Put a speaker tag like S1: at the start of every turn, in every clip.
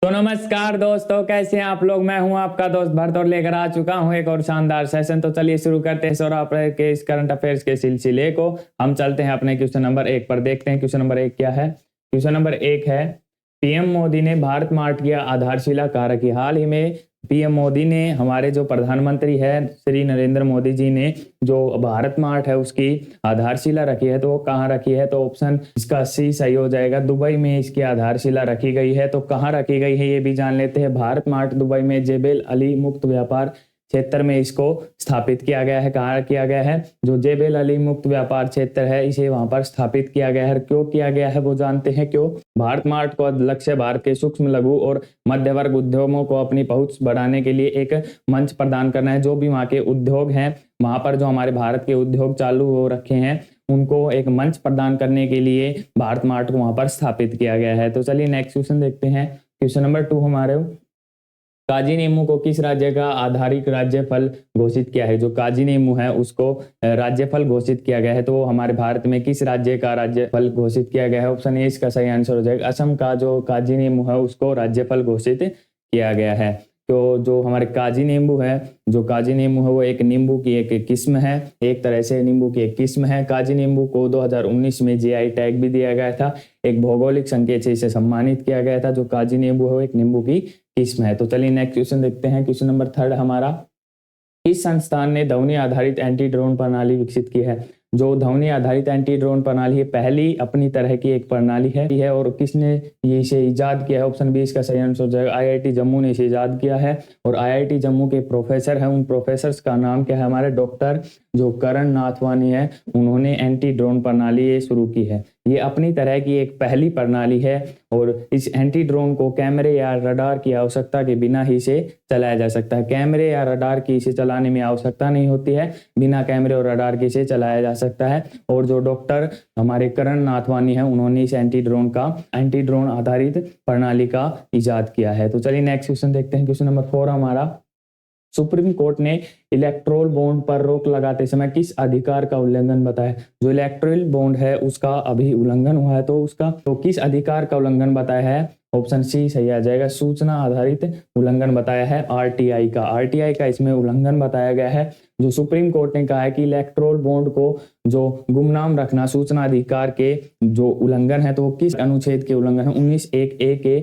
S1: तो नमस्कार दोस्तों, कैसे हैं आप लोग। मैं हूं आपका दोस्त भरत और लेकर आ चुका हूं एक और शानदार सेशन। तो चलिए शुरू करते हैं सौरभ के इस करंट अफेयर्स के सिलसिले को। हम चलते हैं अपने क्वेश्चन नंबर 1 पर, देखते हैं क्वेश्चन नंबर 1 क्या है। क्वेश्चन नंबर 1 है, पीएम मोदी ने भारत मार्ट की आधारशिला कहाँ रखी। हाल ही में पीएम मोदी ने, हमारे जो प्रधानमंत्री है श्री नरेंद्र मोदी जी ने, जो भारत मार्ट है उसकी आधारशिला रखी है। तो वो कहाँ रखी है, तो ऑप्शन इसका सी सही हो जाएगा। दुबई में इसकी आधारशिला रखी गई है। तो कहाँ रखी गई है ये भी जान लेते हैं। भारत मार्ट दुबई में जेबेल अली मुक्त व्यापार क्षेत्र में इसको स्थापित किया गया है। कहाँ किया गया है, जो जेबेल अली मुक्त व्यापार क्षेत्र है इसे वहां पर स्थापित किया गया है। क्यों किया गया है वो जानते हैं क्यों। भारत मार्ट को लक्ष्य भारत के सूक्ष्म लघु और मध्य वर्ग उद्योगों को अपनी पहुंच बढ़ाने के लिए एक मंच प्रदान करना है। जो भी वहाँ के उद्योग हैं, वहां पर जो हमारे भारत के उद्योग चालू हो रखे हैं, उनको एक मंच प्रदान करने के लिए भारत मार्ट को वहां पर स्थापित किया गया है। तो चलिए नेक्स्ट क्वेश्चन देखते हैं। क्वेश्चन नंबर 2 हमारे, काजी नेमू को किस राज्य का आधारित राज्य फल घोषित किया है। जो काजी नेमू है उसको राज्य फल घोषित किया गया है। तो हमारे भारत में किस राज्य का राज्य फल घोषित किया गया है। ऑप्शन ए इसका सही आंसर हो जाएगा। असम का जो काजी नेमू है उसको राज्य फल घोषित किया गया है। तो जो हमारे काजी नींबू है, जो काजी नींबू है वो एक नींबू की एक किस्म है, एक तरह से नींबू की एक किस्म है। काजी नींबू को 2019 में जीआई टैग भी दिया गया था। एक भौगोलिक संकेत से इसे सम्मानित किया गया था। जो काजी नींबू है वो एक नींबू की किस्म है। तो चलिए नेक्स्ट क्वेश्चन देखते हैं। क्वेश्चन नंबर 3 हमारा, इस संस्थान ने ध्वनि आधारित एंटी ड्रोन प्रणाली विकसित की है। जो ध्वनि आधारित एंटी ड्रोन प्रणाली है, पहली अपनी तरह की एक प्रणाली है और किसने ये इसे इजाद किया है। ऑप्शन बी इसका सही आंसर हो जाएगा। आईआईटी जम्मू ने इसे इजाद किया है और आईआईटी जम्मू के प्रोफेसर हैं, उन प्रोफेसर्स का नाम क्या है, हमारे डॉक्टर जो करण नाथवानी है, उन्होंने एंटी ड्रोन प्रणाली ये शुरू की है। ये अपनी तरह की एक पहली प्रणाली है और इस एंटी ड्रोन को कैमरे या रडार की आवश्यकता के बिना ही इसे चलाया जा सकता है। कैमरे या रडार की इसे चलाने में आवश्यकता नहीं होती है, बिना कैमरे और रडार के इसे चलाया जा सकता है। और जो डॉक्टर हमारे करण नाथवानी है, उन्होंने इस एंटी ड्रोन आधारित प्रणाली का इजाद किया है। तो चलिए नेक्स्ट क्वेश्चन देखते हैं। क्वेश्चन नंबर 4 हमारा, सुप्रीम कोर्ट ने इलेक्ट्रोल बॉन्ड पर रोक लगाते समय किस अधिकार का उल्लंघन बताया। जो इलेक्ट्रोल बॉन्ड है उसका अभी उल्लंघन हुआ है, तो उसका तो किस अधिकार का उल्लंघन बताया है। ऑप्शन सी सही आ जाएगा। सूचना आधारित उल्लंघन बताया है, आरटीआई का इसमें उल्लंघन बताया गया है। जो सुप्रीम कोर्ट ने कहा है कि इलेक्ट्रोल बॉन्ड को जो गुमनाम रखना सूचना अधिकार के जो उल्लंघन है, तो किस अनुच्छेद के उल्लंघन है। 19(1)(a) के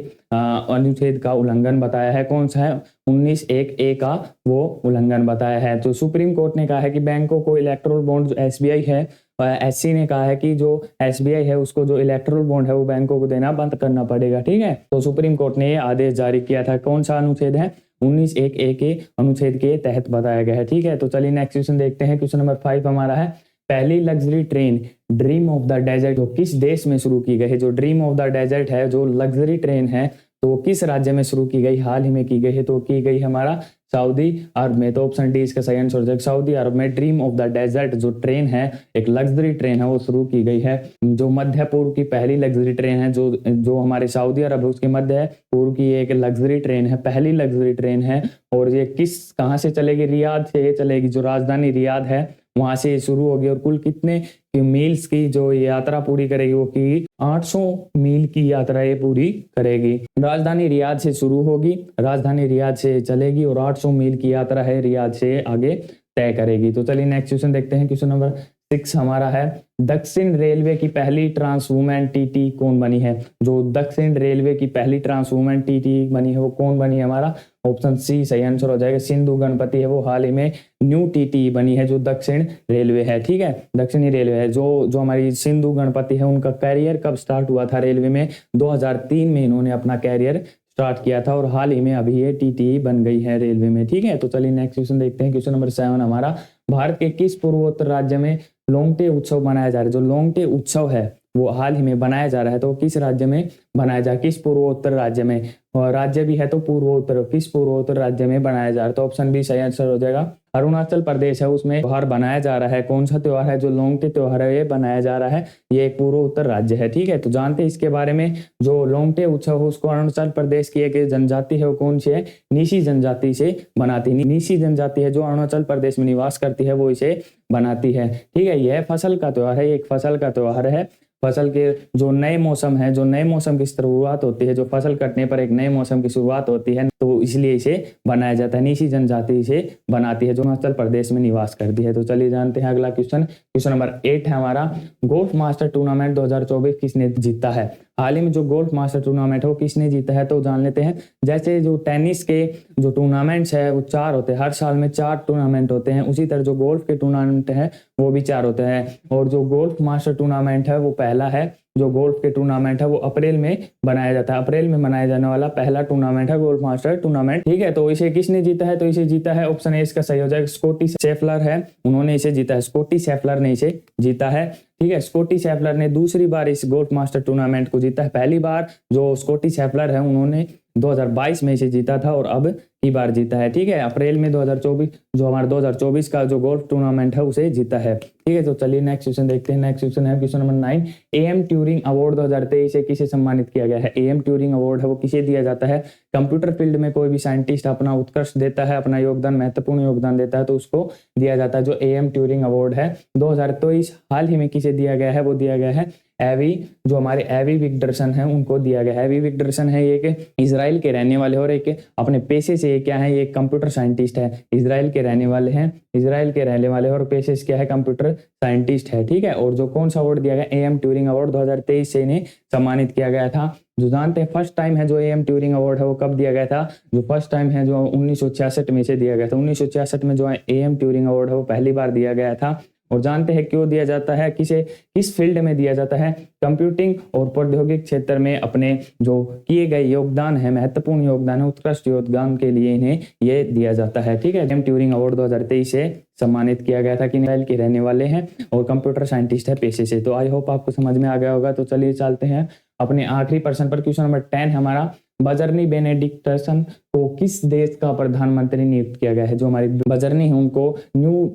S1: अनुच्छेद का उल्लंघन बताया है। कौन सा है, 19(1)(a) का वो उल्लंघन बताया है। तो सुप्रीम कोर्ट ने कहा है कि बैंकों को इलेक्ट्रोल बॉन्ड, जो एसबीआई है, एससी ने कहा है कि जो एसबीआई है उसको जो इलेक्ट्रोल बॉन्ड है वो बैंकों को देना बंद करना पड़ेगा। ठीक है, तो सुप्रीम कोर्ट ने ये आदेश जारी किया था। कौन सा अनुच्छेद है, 19(1)(a) के अनुच्छेद के तहत बताया गया है। ठीक है, तो चलिए नेक्स्ट क्वेश्चन देखते हैं। क्वेश्चन नंबर 5 हमारा है, पहली luxury train dream of the desert जो किस देश में शुरू की गई है। जो ड्रीम ऑफ द डेजर्ट है, जो लग्जरी ट्रेन है, तो वो किस राज्य में शुरू की गई, हाल ही में की गई है। तो की गई हमारा सऊदी अरब में। तो ऑप्शन डी इसका सही आंसर हो जाएगा। सऊदी अरब में ड्रीम ऑफ द डेजर्ट जो ट्रेन है, एक लग्जरी ट्रेन है, वो शुरू की गई है। जो मध्य पूर्व की पहली लग्जरी ट्रेन है, जो हमारे सऊदी अरब है उसके मध्य पूर्व की एक लग्जरी ट्रेन है, पहली लग्जरी ट्रेन है। और ये कहाँ से चलेगी, रियाद से ये चलेगी। जो राजधानी रियाद है वहां से शुरू होगी और कुल कितने मील्स की जो यात्रा पूरी करेगी, वो की 800 मील की यात्रा ये पूरी करेगी। राजधानी रियाद से शुरू होगी, राजधानी रियाद से चलेगी और 800 मील की यात्रा है रियाद से आगे तय करेगी। तो चलिए नेक्स्ट क्वेश्चन देखते हैं। क्वेश्चन नंबर 6 हमारा है, दक्षिण रेलवे की पहली ट्रांस वुमेन टीटी कौन बनी है। जो दक्षिण रेलवे की पहली ट्रांस वुमेन टीटी बनी है वो कौन बनी है, हमारा ऑप्शन सी सही आंसर हो जाएगा। सिंधु गणपति है, वो हाल ही में न्यू टीटी बनी है, जो दक्षिण रेलवे है। ठीक है, दक्षिणी रेलवे है। जो हमारी सिंधु गणपति है, उनका कैरियर कब स्टार्ट हुआ था रेलवे में, 2003 में इन्होंने अपना कैरियर स्टार्ट किया था और हाल ही में अभी ये टीटी बन गई है रेलवे में। ठीक है, तो चलिए नेक्स्ट क्वेश्चन देखते हैं। क्वेश्चन नंबर 7 हमारा, भारत के किस पूर्वोत्तर राज्य में लोंगटे उत्सव मनाया जा रहा है। जो लोंगटे उत्सव है वो हाल ही में बनाया जा रहा है, तो किस राज्य में बनाया जा, किस पूर्वोत्तर राज्य में, और राज्य भी है तो पूर्वोत्तर, किस पूर्वोत्तर राज्य में बनाया जा रहा है। तो ऑप्शन बी सही आंसर हो जाएगा। अरुणाचल प्रदेश है, उसमें त्योहार बनाया जा रहा है। कौन सा त्योहार है, जो लोंगटे त्योहार है ये बनाया जा रहा है, ये एक पूर्वोत्तर राज्य है। ठीक है, तो जानते हैं इसके बारे में। जो लोंगटे उत्सव है उसको अरुणाचल प्रदेश की एक जनजाति है, वो कौन सी है, नीसी जनजाति से बनाती है। नीसी जनजाति है जो अरुणाचल प्रदेश में निवास करती है, वो इसे बनाती है। ठीक है, यह फसल का त्योहार है, एक फसल का त्योहार है फसल के जो नए मौसम है, जो नए मौसम की शुरुआत होती है, जो फसल कटने पर एक नए मौसम की शुरुआत होती है, तो इसलिए इसे बनाया जाता है। निसी जनजाति इसे बनाती है जो हिमाचल प्रदेश में निवास करती है। तो चलिए जानते हैं अगला क्वेश्चन। क्वेश्चन नंबर 8 है हमारा, गोल्फ मास्टर टूर्नामेंट 2024 किसने जीता है? हाल ही में जो गोल्फ मास्टर टूर्नामेंट है वो किसने जीता है, तो जान लेते हैं। जैसे जो टेनिस के जो टूर्नामेंट्स है वो 4 होते हैं, हर साल में 4 टूर्नामेंट होते हैं, उसी तरह जो गोल्फ के टूर्नामेंट है वो भी 4 होते हैं। और जो गोल्फ मास्टर टूर्नामेंट है वो पहला है। जो गोल्फ के टूर्नामेंट है वो अप्रैल में बनाया जाता है। अप्रैल में मनाया जाने वाला पहला टूर्नामेंट है गोल्फ मास्टर टूर्नामेंट। ठीक है, तो इसे किसने जीता है? तो इसे जीता है, ऑप्शन ए इसका सही हो जाएगा, स्कॉटी शेफलर है, उन्होंने इसे जीता है। स्कॉटी शेफलर ने इसे जीता है। ठीक है, स्कॉटी शेफलर ने दूसरी बार इस गोल्फ मास्टर टूर्नामेंट को जीता है। पहली बार जो स्कॉटी शेफलर है उन्होंने 2022 में इसे जीता था और अब की बार जीता है। ठीक है, अप्रैल में 2024 जो हमारा 2024 का जो गोल्फ टूर्नामेंट है उसे जीता है। ठीक है, तो चलिए नेक्स्ट क्वेश्चन देखते हैं। नेक्स्ट क्वेश्चन है question number 9, am Turing award 2023 से किसे सम्मानित किया गया है? एएम ट्यूरिंग अवार्ड है वो किसे दिया जाता है? कंप्यूटर फील्ड में कोई भी साइंटिस्ट अपना उत्कृष्ट देता है, अपना योगदान, महत्वपूर्ण योगदान देता है, तो उसको दिया जाता है। जो एएम ट्यूरिंग अवार्ड है 2023 हाल ही में किसे दिया गया है? वो दिया गया है एवी, जो हमारे एवी विक्टरसन है उनको दिया गया है। एवी विक्टरसन है एक इजराइल के रहने वाले और एक अपने पेशे से क्या है, ये कंप्यूटर साइंटिस्ट है। इजराइल के रहने वाले हैं, इजराइल के रहने वाले और पेशे से क्या है, कंप्यूटर साइंटिस्ट है। ठीक है, और जो कौन सा अवार्ड दिया गया? एएम ट्यूरिंग अवार्ड 2023 से इन्हें सम्मानित किया गया था। जो जानते हैं फर्स्ट टाइम है जो एएम ट्यूरिंग अवार्ड है वो कब दिया गया था? जो फर्स्ट टाइम है जो 1966 में से दिया गया था। 1966 में जो एएम ट्यूरिंग अवार्ड है वो पहली बार दिया गया था। और जानते हैं क्यों दिया जाता है, किस फील्ड में दिया जाता है? कंप्यूटिंग और प्रौद्योगिक क्षेत्र में अपने जो किए गए योगदान है, महत्वपूर्ण योगदान है, उत्कृष्ट योगदान के लिए इन्हें ये दिया जाता है। ठीक है, एएम ट्यूरिंग अवार्ड 2023 से सम्मानित किया गया था कि इजराइल के रहने वाले हैं और कंप्यूटर साइंटिस्ट है पेशे से। तो आई होप आपको समझ में आ गया होगा। तो चलिए चलते हैं अपने आखिरी प्रश्न पर। क्वेश्चन नंबर 10 हमारा, बजरनी बेनेडिक्टसन को किस देश का प्रधानमंत्री नियुक्त किया गया है? जो हमारी बजरनी है उनको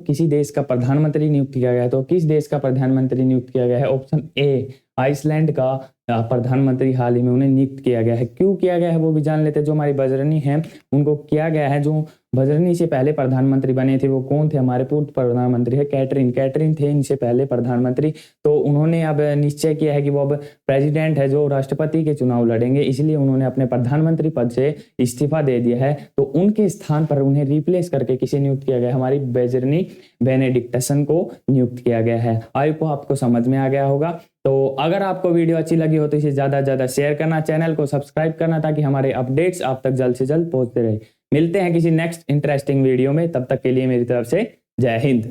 S1: किसी देश का प्रधानमंत्री नियुक्त किया गया है। तो किस देश का प्रधानमंत्री नियुक्त किया गया है? ऑप्शन ए आइसलैंड का प्रधानमंत्री हाल ही में उन्हें नियुक्त किया गया है। क्यों किया गया है वो भी जान लेते हैं। जो हमारी बजरनी है उनको किया गया है, जो बजरनी से पहले प्रधानमंत्री बने थे वो कौन थे? हमारे पूर्व प्रधानमंत्री है कैटरीन थे इनसे पहले प्रधानमंत्री। तो उन्होंने अब निश्चय किया है कि वो अब प्रेसिडेंट है जो राष्ट्रपति के चुनाव लड़ेंगे, इसलिए उन्होंने अपने प्रधानमंत्री पद से इस्तीफा दे दिया है। तो उनके स्थान पर उन्हें रिप्लेस करके किसे नियुक्त किया गया? हमारी बजरनी बेनेडिक्टसन को नियुक्त किया गया है। आई होप आपको समझ में आ गया होगा। तो अगर आपको वीडियो अच्छी लगी हो तो इसे ज्यादा से ज्यादा शेयर करना, चैनल को सब्सक्राइब करना ताकि हमारे अपडेट्स आप तक जल्द से जल्द पहुंचते रहे। मिलते हैं किसी नेक्स्ट इंटरेस्टिंग वीडियो में, तब तक के लिए मेरी तरफ से जय हिंद।